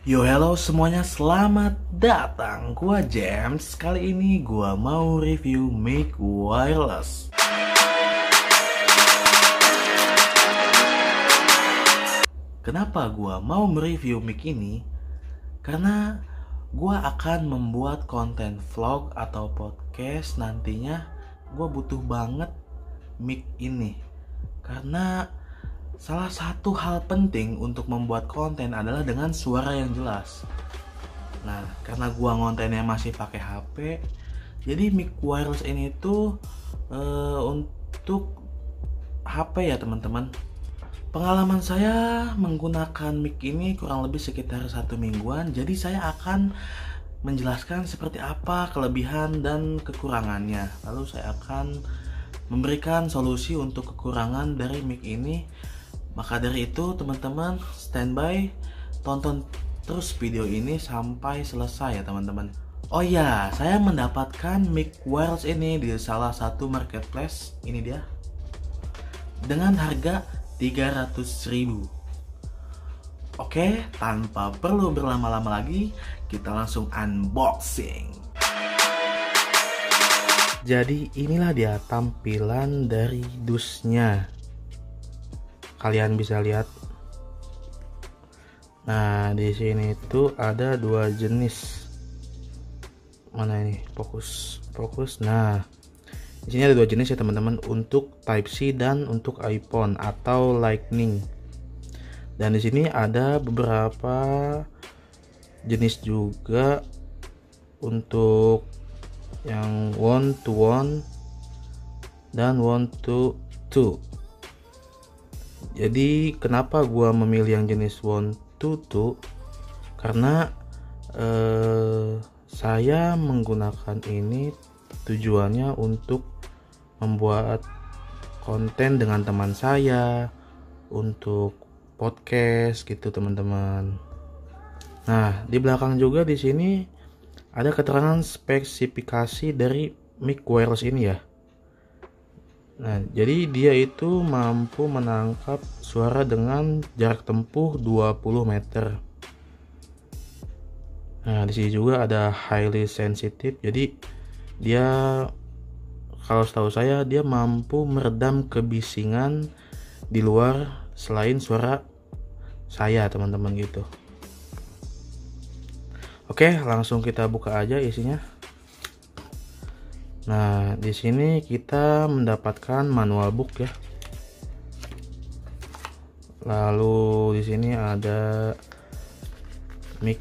Yo hello semuanya, selamat datang. Gua James. Kali ini gua mau review mic wireless. Kenapa gua mau mereview mic ini? Karena gua akan membuat konten vlog atau podcast nantinya. Gua butuh banget mic ini. Karena salah satu hal penting untuk membuat konten adalah dengan suara yang jelas. Nah, karena gua ngontennya masih pakai HP, jadi mic wireless ini tuh untuk HP ya teman-teman. Pengalaman saya menggunakan mic ini kurang lebih sekitar 1 mingguan. Jadi saya akan menjelaskan seperti apa kelebihan dan kekurangannya. Lalu saya akan memberikan solusi untuk kekurangan dari mic ini. Maka dari itu teman-teman standby, tonton terus video ini sampai selesai ya teman-teman. Oh ya, saya mendapatkan mic wireless ini di salah satu marketplace, ini dia, dengan harga 300.000. Oke, tanpa perlu berlama-lama lagi, kita langsung unboxing. Jadi inilah dia tampilan dari dusnya. Kalian bisa lihat. Nah, di sini tuh ada 2 jenis. Mana ini? Fokus. Nah, di sini ada 2 jenis ya teman-teman, untuk Type C dan untuk iPhone atau Lightning. Dan di sini ada beberapa jenis juga untuk yang 1 to 1 dan 1 to 2. Jadi kenapa gua memilih yang jenis 1 to 2? Karena saya menggunakan ini tujuannya untuk membuat konten dengan teman saya, untuk podcast gitu teman-teman. Nah, di belakang juga di sini ada keterangan spesifikasi dari mic wireless ini ya. Nah, jadi dia itu mampu menangkap suara dengan jarak tempuh 20 meter. Nah, di sini juga ada highly sensitive. Jadi dia, kalau setahu saya, dia mampu meredam kebisingan di luar selain suara saya, teman-teman gitu. Oke, langsung kita buka aja isinya. Nah, di sini kita mendapatkan manual book ya. Lalu di sini ada mic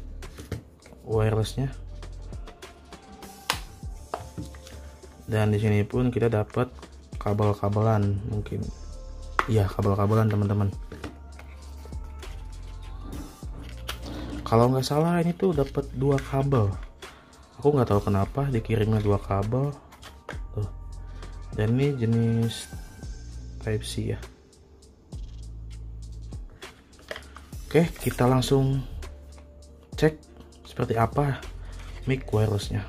wirelessnya. Dan di sini pun kita dapat kabel-kabelan, mungkin. Iya, kabel-kabelan teman-teman. Kalau nggak salah ini tuh dapat 2 kabel. Aku nggak tahu kenapa dikirimnya 2 kabel. Tuh. Dan ini jenis Type C ya. Oke, kita langsung cek seperti apa mic wirelessnya.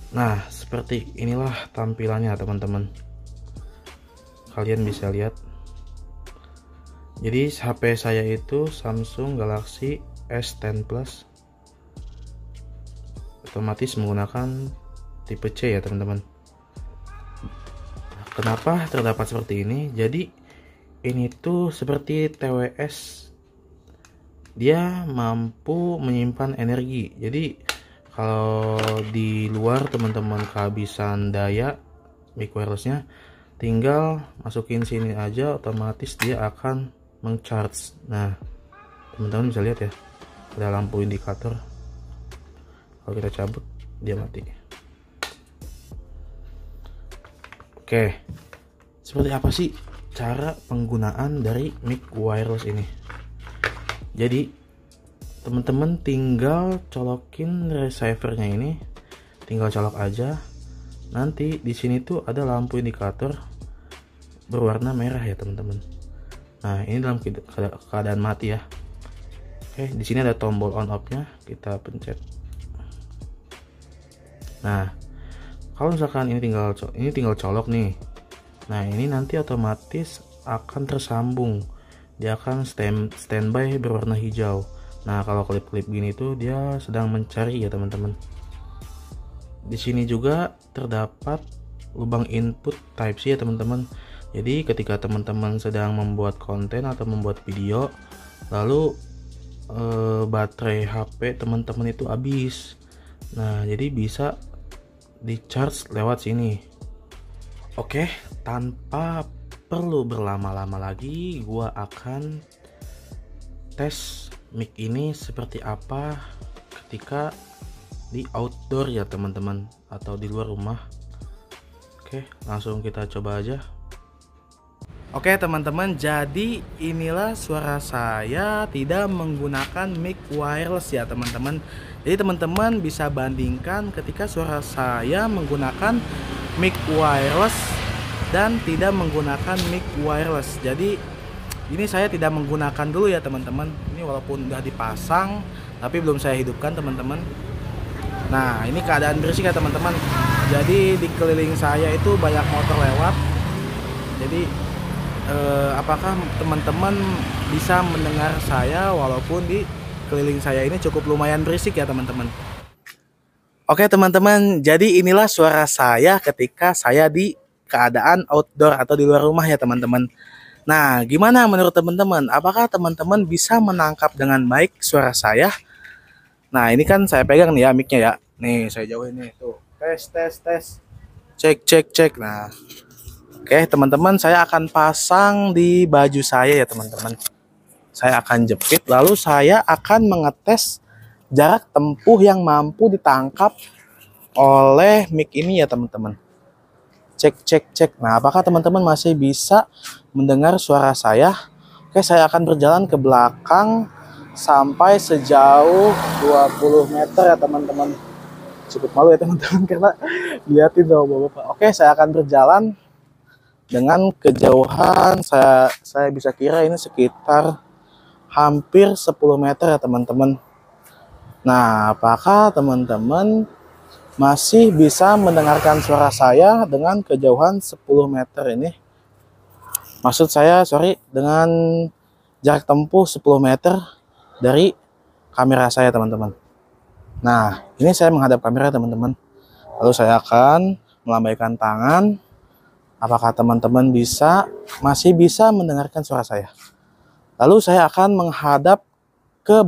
Nah, seperti inilah tampilannya teman-teman. Kalian bisa lihat. Jadi HP saya itu Samsung Galaxy S10 Plus, otomatis menggunakan tipe C ya teman-teman. Kenapa terdapat seperti ini? Jadi ini tuh seperti TWS, dia mampu menyimpan energi. Jadi kalau di luar teman-teman kehabisan daya mic wirelessnya, tinggal masukin sini aja, otomatis dia akan mengcharge. Nah, teman-teman bisa lihat ya, ada lampu indikator. Kalau kita cabut, dia mati. Oke, seperti apa sih cara penggunaan dari mic wireless ini? Jadi teman-teman tinggal colokin receivernya ini, tinggal colok aja. Nanti di sini tuh ada lampu indikator berwarna merah ya teman-teman. Nah, ini dalam keadaan mati ya. Oke, di sini ada tombol on off-nya, kita pencet. Nah, kalau misalkan ini tinggal colok nih. Nah, ini nanti otomatis akan tersambung. Dia akan standby berwarna hijau. Nah, kalau klip-klip gini tuh dia sedang mencari ya teman-teman. Di sini juga terdapat lubang input Type-C ya teman-teman. Jadi ketika teman-teman sedang membuat konten atau membuat video, lalu baterai HP teman-teman itu habis. Nah, jadi bisa di charge lewat sini. Oke, tanpa perlu berlama-lama lagi, gua akan tes mic ini seperti apa ketika di outdoor ya teman-teman, atau di luar rumah. Oke, langsung kita coba aja. Oke teman-teman, jadi inilah suara saya tidak menggunakan mic wireless ya teman-teman. Jadi teman-teman bisa bandingkan ketika suara saya menggunakan mic wireless dan tidak menggunakan mic wireless. Jadi ini saya tidak menggunakan dulu ya teman-teman. Ini walaupun udah dipasang tapi belum saya hidupkan teman-teman. Nah, ini keadaan berisik ya teman-teman. Jadi di keliling saya itu banyak motor lewat. Jadi apakah teman-teman bisa mendengar saya walaupun di keliling saya ini cukup lumayan berisik ya teman-teman. Oke teman-teman, jadi inilah suara saya ketika saya di keadaan outdoor atau di luar rumah ya teman-teman. Nah, gimana menurut teman-teman? Apakah teman-teman bisa menangkap dengan baik suara saya? Nah, ini kan saya pegang nih ya mic-nya ya. Nih, saya jauhin nih tuh. Tes. Cek. Nah, oke teman-teman, saya akan pasang di baju saya ya teman-teman. Saya akan jepit, lalu saya akan mengetes jarak tempuh yang mampu ditangkap oleh mic ini ya teman-teman. Cek. Nah, apakah teman-teman masih bisa mendengar suara saya? Oke, saya akan berjalan ke belakang sampai sejauh 20 meter ya teman-teman. Cukup malu ya teman-teman karena liatin tuh bapak-bapak. Oke, saya akan berjalan dengan kejauhan saya bisa kira ini sekitar hampir 10 meter ya teman-teman. Nah, apakah teman-teman masih bisa mendengarkan suara saya dengan kejauhan 10 meter ini? Maksud saya, dengan jarak tempuh 10 meter dari kamera saya teman-teman. Nah, ini saya menghadap kamera teman-teman. Lalu saya akan melambaikan tangan. Apakah teman-teman masih bisa mendengarkan suara saya? Lalu saya akan menghadap ke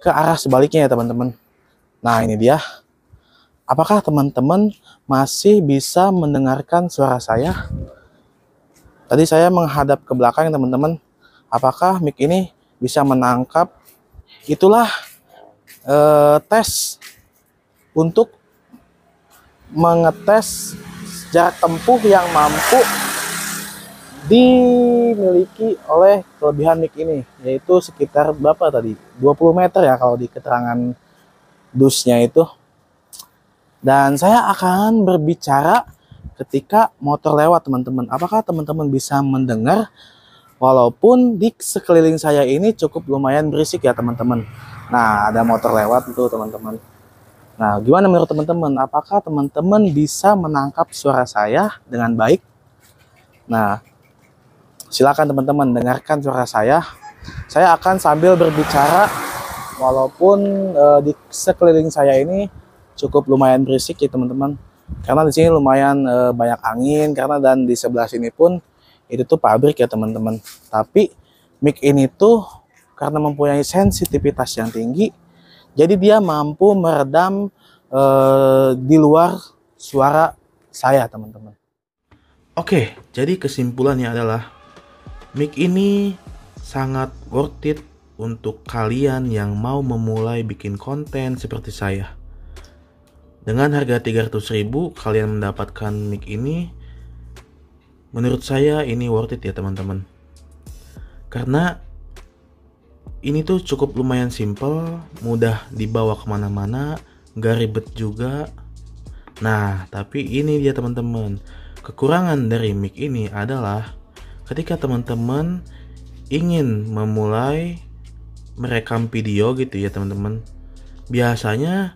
arah sebaliknya ya teman-teman. Nah, ini dia. Apakah teman-teman masih bisa mendengarkan suara saya? Tadi saya menghadap ke belakang teman-teman. Apakah mic ini bisa menangkap? Itulah tes untuk mengetes jarak tempuh yang mampu dimiliki oleh kelebihan mic ini, yaitu sekitar berapa tadi? 20 meter ya kalau di keterangan dusnya itu. Dan saya akan berbicara ketika motor lewat teman-teman. Apakah teman-teman bisa mendengar walaupun di sekeliling saya ini cukup lumayan berisik ya teman-teman. Nah, ada motor lewat tuh teman-teman. Nah, gimana menurut teman-teman? Apakah teman-teman bisa menangkap suara saya dengan baik? Nah, silakan teman-teman dengarkan suara saya. Saya akan sambil berbicara walaupun di sekeliling saya ini cukup lumayan berisik ya teman-teman. Karena di sini lumayan banyak angin dan di sebelah sini pun itu tuh pabrik ya teman-teman. Tapi mic ini tuh karena mempunyai sensitivitas yang tinggi, jadi dia mampu meredam di luar suara saya teman-teman. Oke, jadi kesimpulannya adalah mic ini sangat worth it untuk kalian yang mau memulai bikin konten seperti saya. Dengan harga 300.000 kalian mendapatkan mic ini. Menurut saya ini worth it ya teman-teman. Karena ini tuh cukup lumayan simple, mudah dibawa kemana-mana, gak ribet juga. Nah, tapi ini dia teman-teman. Kekurangan dari mic ini adalah ketika teman-teman ingin memulai merekam video gitu ya teman-teman. Biasanya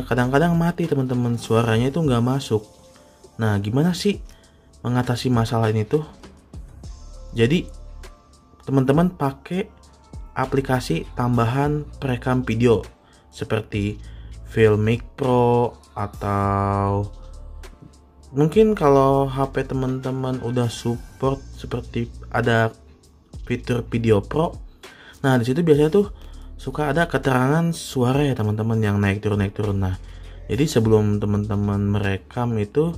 kadang-kadang mati teman-teman, suaranya itu nggak masuk. Nah, gimana sih mengatasi masalah ini tuh? Jadi teman-teman pakai aplikasi tambahan perekam video seperti Filmic Pro, atau mungkin kalau HP teman-teman udah support seperti ada fitur Video Pro. Nah, di situ biasanya tuh suka ada keterangan suara ya teman-teman, yang naik turun. Nah, jadi sebelum teman-teman merekam itu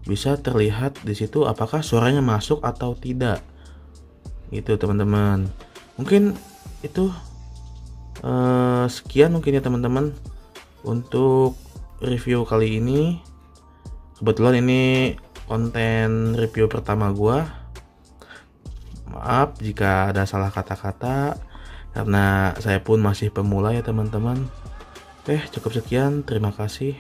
bisa terlihat di situ apakah suaranya masuk atau tidak. Gitu teman-teman. Mungkin itu sekian mungkin ya teman-teman untuk review kali ini. Kebetulan ini konten review pertama gua. Maaf jika ada salah kata-kata, karena saya pun masih pemula ya teman-teman. Cukup sekian, terima kasih.